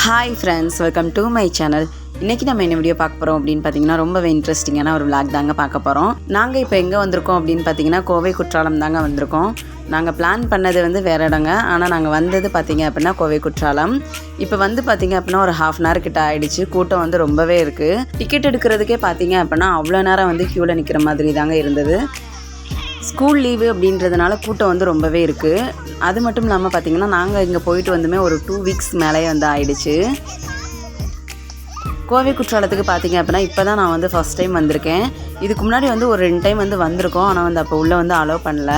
Hi friends, welcome to my channel. இன்னைக்கு நம்ம என்ன வீடியோ பார்க்க போறோம் அப்படினு பாத்தீங்கன்னா ரொம்பவே இன்ட்ரஸ்டிங்கான ஒரு vlog தாங்க பார்க்க போறோம். நாங்க இப்போ எங்க வந்திருக்கோம் அப்படினு பாத்தீங்கன்னா கோவை குற்றாலம் தாங்க வந்திருக்கோம். நாங்க பிளான் பண்ணது வந்து வேற இடங்க. ஆனா நாங்க வந்தது பாத்தீங்க அப்படினா கோவை குற்றாலம். இப்போ வந்து பாத்தீங்க அப்படினா ஒரு half an hour கிட்ட ஆயிடுச்சு. கூட்டம் வந்து ரொம்பவே இருக்கு. டிக்கெட் எடுக்கிறதுக்கே பாத்தீங்க அப்படினா அவ்வளவு நேரம் வந்து கியூல நிக்கிற மாதிரி தாங்க இருந்தது. ஸ்கூல் லீவு அப்படின்றதுனால கூட்டம் வந்து ரொம்பவே இருக்குது. அது மட்டும் இல்லாமல் பார்த்திங்கன்னா நாங்கள் இங்கே போயிட்டு வந்துமே ஒரு 2 வீக்ஸ் மேலேயே வந்து ஆயிடுச்சு. கோவை குற்றாலத்துக்கு பார்த்திங்க அப்படின்னா இப்போ தான் நான் வந்து ஃபஸ்ட் டைம் வந்திருக்கேன். இதுக்கு முன்னாடி வந்து ஒரு 2 டைம் வந்து வந்திருக்கோம். ஆனால் வந்து அப்போ உள்ளே வந்து அலோவ் பண்ணல.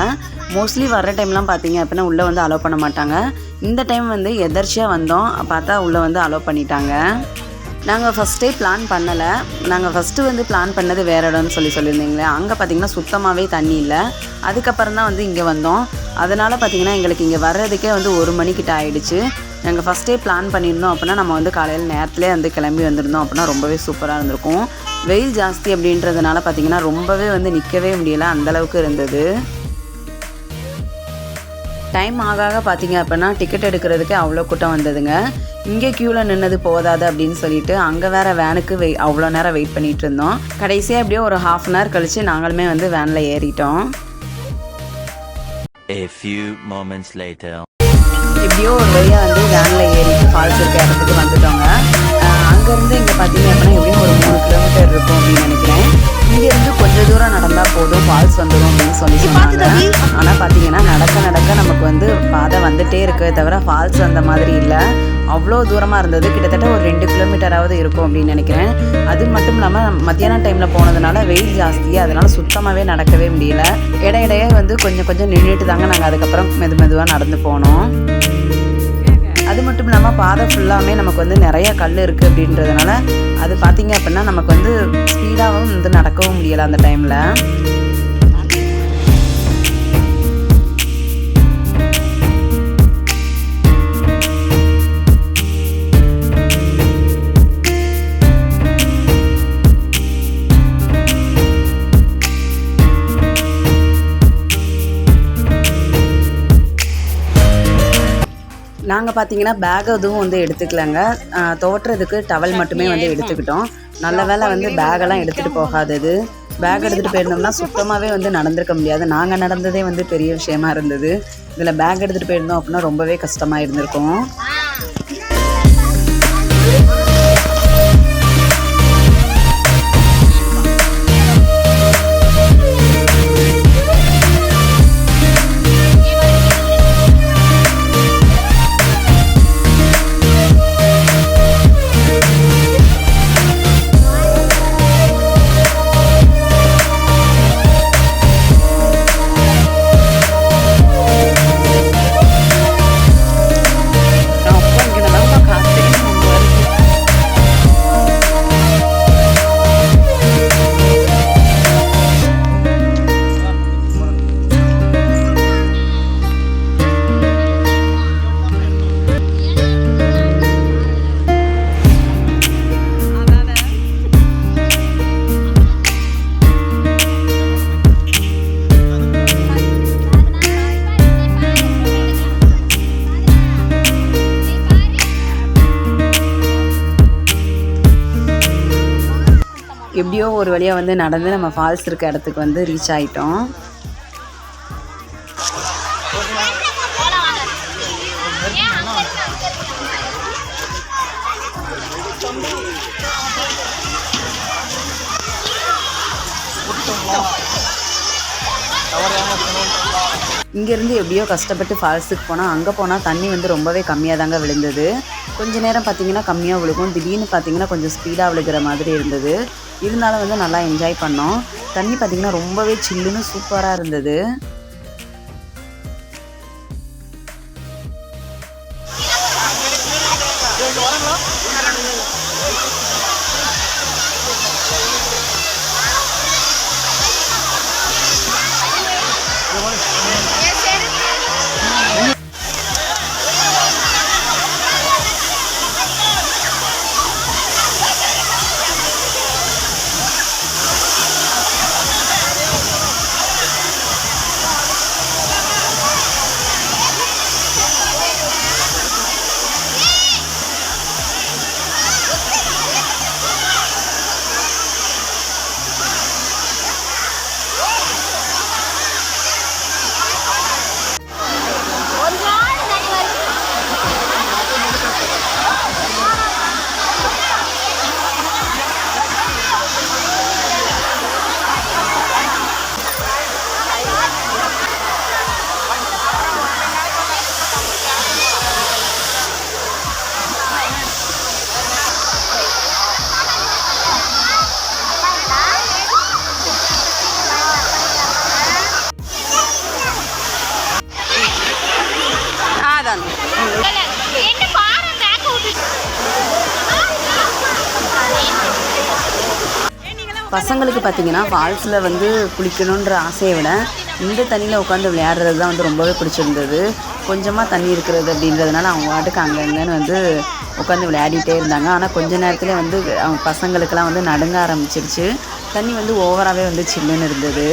மோஸ்ட்லி வர்ற டைம்லாம் பார்த்திங்க அப்படின்னா உள்ளே வந்து அலோவ் பண்ண மாட்டாங்க. இந்த டைம் வந்து எதர்ச்சியாக வந்தோம், பார்த்தா உள்ளே வந்து அலோவ் பண்ணிட்டாங்க. நாங்கள் ஃபஸ்ட்டே பிளான் பண்ணலை. நாங்கள் ஃபஸ்ட்டு வந்து பிளான் பண்ணது வேறு இடம்னு சொல்லியிருந்தீங்களே, அங்கே பார்த்திங்கன்னா சுத்தமாகவே தண்ணி இல்லை. அதுக்கப்புறம் தான் வந்து இங்கே வந்தோம். அதனால் பார்த்திங்கன்னா எங்களுக்கு இங்கே வர்றதுக்கே வந்து 1 மணிக்கிட்ட ஆகிடுச்சு. நாங்கள் ஃபஸ்ட்டே பிளான் பண்ணியிருந்தோம் அப்படின்னா நம்ம வந்து காலையில் நேரத்துலேயே வந்து கிளம்பி வந்திருந்தோம் அப்படின்னா ரொம்பவே சூப்பராக இருந்திருக்கும். வெயில் ஜாஸ்தி அப்படின்றதுனால பார்த்திங்கன்னா ரொம்பவே வந்து நிற்கவே முடியலை, அந்தளவுக்கு இருந்தது. டைம் ஆக பார்த்திங்க அப்படின்னா டிக்கெட் எடுக்கிறதுக்கு அவ்வளோ கூட்டம் வந்ததுங்க. இங்கே க்யூவில் நின்னது போதாது அப்படின்னு சொல்லிட்டு அங்கே வேறு வேனுக்கு அவ்வளோ நேரம் வெயிட் பண்ணிகிட்டு இருந்தோம். கடைசியாக எப்படியோ ஒரு half an hour கழித்து நாங்களுமே வந்து வேனில் ஏறிட்டோம். எப்படியோ ஒரு வழியாக வந்து வேனில் ஏறிட்டு ஃபால்ஸ் இருக்க இடத்துக்கு வந்துட்டோங்க. அங்கேருந்து இங்கே பார்த்தீங்க அப்படின்னா எப்படியும் ஒரு 3 கிலோமீட்டர் இருக்கும் அப்படின்னு நினைக்கிறேன். இங்கேருந்து கொஞ்சம் தூரம் நடந்தால் போதும் ஃபால்ஸ் வந்துடும் அப்படின்னு சொன்னாங்க. ஆனால் பார்த்தீங்கன்னா நடக்க நமக்கு வந்து பாதை வந்துகிட்டே இருக்கே தவிர ஃபால்ஸ் அந்த மாதிரி இல்லை. அவ்வளோ தூரமாக இருந்தது. கிட்டத்தட்ட ஒரு 2 கிலோமீட்டராவது இருக்கும் அப்படின்னு நினைக்கிறேன். அது மட்டும் இல்லாமல் மத்தியான டைமில் போனதுனால வெயில் ஜாஸ்தி, அதனால் சுத்தமாகவே நடக்கவே முடியல. இடையிடையே வந்து கொஞ்சம் நின்றுட்டு தாங்க நாங்கள் அதுக்கப்புறம் மெதுவாக நடந்து போனோம். அது மட்டும் இல்லாமல் பாதை ஃபுல்லாமே நமக்கு வந்து நிறைய கல் இருக்குது அப்படின்றதுனால அது பார்த்திங்க அப்படின்னா நமக்கு வந்து ஸ்பீடாகவும் வந்து நடக்கவும் முடியலை அந்த டைமில். நாங்கள் பார்த்தீங்கன்னா பேக் எதுவும் வந்து எடுத்துக்கலங்க. துவட்டுறதுக்கு டவல் மட்டுமே வந்து எடுத்துக்கிட்டோம். நல்ல வேலை வந்து பேக்கெல்லாம் எடுத்துகிட்டு போகாதது. பேக் எடுத்துகிட்டு போயிருந்தோம்னா சுத்தமாகவே வந்து நடந்திருக்க முடியாது. நாங்கள் நடந்ததே வந்து பெரிய விஷயமா இருந்தது. இதில் பேக் எடுத்துகிட்டு போயிருந்தோம் அப்படின்னா ரொம்பவே கஷ்டமாக இருந்திருக்கும். எப்படியோ ஒரு வழியாக வந்து நடந்து நம்ம ஃபால்ஸ் இருக்க இடத்துக்கு வந்து ரீச் ஆகிட்டோம். இங்கேருந்து எப்படியோ கஷ்டப்பட்டு ஃபால்ஸுக்கு போனால் அங்கே போனால் தண்ணி வந்து ரொம்பவே கம்மியாக தாங்க விழுந்தது. கொஞ்சம் நேரம் பார்த்திங்கன்னா கம்மியாக விழுகும், திடீர்னு பார்த்திங்கன்னா கொஞ்சம் ஸ்பீடாக விழுகிற மாதிரி இருந்தது. இருந்தாலும் வந்து நல்லா என்ஜாய் பண்ணோம். தண்ணி பார்த்திங்கன்னா ரொம்பவே சில்லுன்னு சூப்பராக இருந்தது. பசங்களுக்கு பார்த்திங்கன்னா ஃபால்ஸில் வந்து குளிக்கணுன்ற ஆசையை விட இந்த தண்ணியில் உட்காந்து விளையாடுறது தான் வந்து ரொம்பவே பிடிச்சிருந்தது. கொஞ்சமாக தண்ணி இருக்கிறது அப்படின்றதுனால அவங்க பாட்டுக்கு அங்கங்கன்னு வந்து உட்காந்து விளையாடிட்டே இருந்தாங்க. ஆனால் கொஞ்ச நேரத்தில் வந்து அவங்க பசங்களுக்கெல்லாம் வந்து நடுங்க ஆரம்பிச்சிருச்சு. தண்ணி வந்து ஓவராகவே வந்து சில்லுன்னு இருந்தது.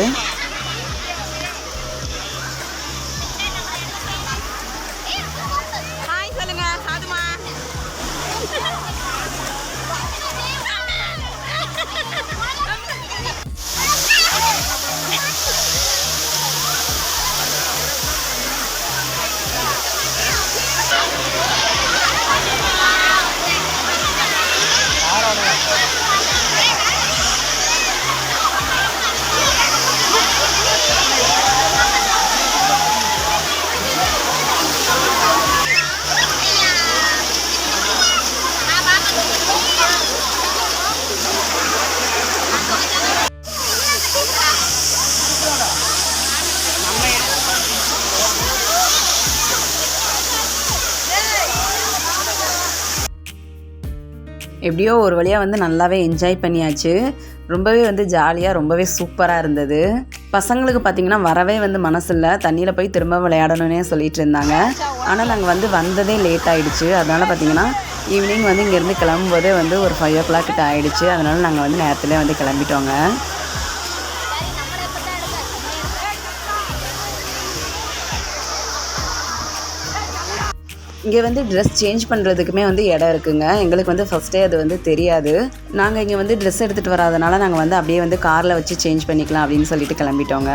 எப்படியோ ஒரு வழியாக வந்து நல்லாவே என்ஜாய் பண்ணியாச்சு. ரொம்பவே வந்து ஜாலியாக ரொம்பவே சூப்பராக இருந்தது. பசங்களுக்கு பார்த்திங்கன்னா வரவே வந்து மனசில்லை, தண்ணியில் போய் திரும்ப விளையாடணுன்னே சொல்லிட்டு இருந்தாங்க. ஆனால் நாங்கள் வந்து வந்ததே லேட் ஆகிடுச்சு. அதனால் பார்த்திங்கன்னா ஈவினிங் வந்து இங்கேருந்து கிளம்பும்போதே வந்து ஒரு 5 o'clock கிட்ட ஆகிடுச்சு. அதனால் நாங்கள் வந்து நேரத்துலேயே வந்து கிளம்பிட்டோங்க. இங்கே வந்து ட்ரெஸ் சேஞ்ச் பண்ணுறதுக்குமே வந்து இடம் இருக்குங்க. எங்களுக்கு வந்து ஃபஸ்ட்டே அது வந்து தெரியாது. நாங்கள் இங்கே வந்து ட்ரெஸ் எடுத்துகிட்டு வராதனால நாங்கள் வந்து அப்படியே வந்து காரில் வச்சு சேஞ்ச் பண்ணிக்கலாம் அப்படின்னு சொல்லிட்டு கிளம்பிட்டோங்க.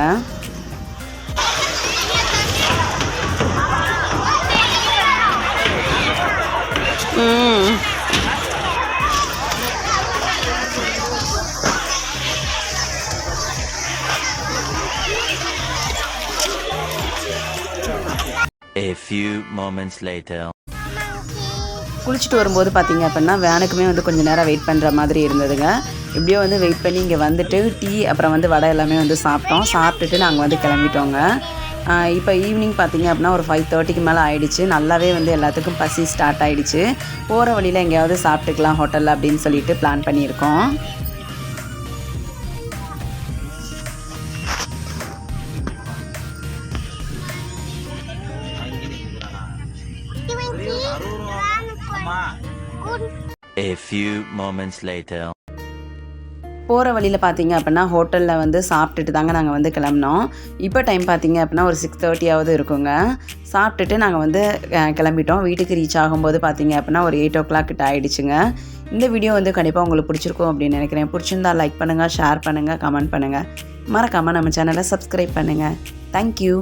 A few moments later. குளிச்சுட்டு வரும்போது பார்த்திங்க அப்படின்னா வேனுக்குமே வந்து கொஞ்சம் நேரம் வெயிட் பண்ணுற மாதிரி இருந்ததுங்க. எப்படியோ வந்து வெயிட் பண்ணி இங்கே வந்துட்டு டீ அப்புறம் வந்து வடை எல்லாமே வந்து சாப்பிட்டுட்டு நாங்கள் வந்து கிளம்பிட்டோங்க. இப்போ ஈவினிங் பார்த்திங்க அப்படின்னா ஒரு 5:30க்கு மேலே ஆகிடுச்சு. நல்லாவே வந்து எல்லாத்துக்கும் பசி ஸ்டார்ட் ஆகிடுச்சு. போகிற வழியில் எங்கேயாவது சாப்பிட்டுக்கலாம் ஹோட்டலில் அப்படின்னு சொல்லிட்டு பிளான் பண்ணியிருக்கோம். A few moments later. போகிற வழியில் பார்த்திங்க அப்படின்னா ஹோட்டலில் வந்து சாப்பிட்டுட்டு தாங்க நாங்கள் வந்து கிளம்பினோம். இப்போ டைம் பார்த்திங்க அப்படின்னா ஒரு 6:30 இருக்குங்க. சாப்பிட்டுட்டு நாங்கள் வந்து கிளம்பிட்டோம். வீட்டுக்கு ரீச் ஆகும்போது பார்த்திங்க அப்படின்னா ஒரு 8 o'clock கிட்ட ஆகிடுச்சுங்க. இந்த வீடியோ வந்து கண்டிப்பாக உங்களுக்கு பிடிச்சிருக்கும் அப்படின்னு நினைக்கிறேன். பிடிச்சிருந்தா லைக் பண்ணுங்கள், ஷேர் பண்ணுங்கள், கமெண்ட் பண்ணுங்கள். மறக்காமல் நம்ம சேனலை சப்ஸ்கிரைப் பண்ணுங்கள். தேங்க்யூ.